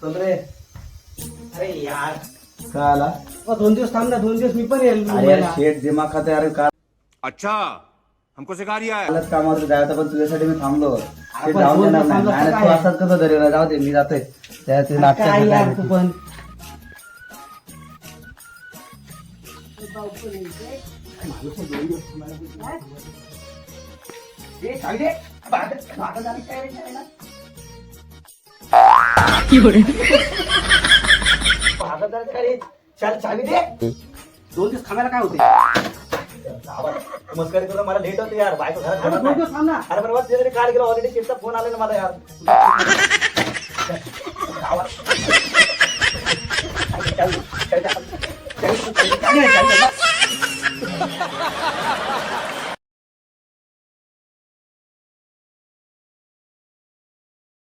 चल रे. अरे यार काय आला? 2 दिवस थांब ना, 2 दिवस मी पण येईल अरे मुंबईला. शेट दिमाग खाते. अरे का अच्छा हमको सिखा रिया है. आलंच कामावर जायचं पण तुझ्यासाठी मी थांबलो. ते आपण जाऊन दोन देणार दिवस नाही. थांबलो नाही, तर तू काय? असंच कसं धरेल? जाऊ दे, मी जातोय. त्या ते काय यार नाटक तू पण. चावी दे. 2 दिवस थांबायला काय होते? मस्करी करून मला लेट होते यार. बायको घरात अरे घरात 2 नाही. दिवस थांब ना. अरे बरोबर तिथे काल गेलो ऑलरेडी. शेटचा फोन आला ना मला यार. चावी दे.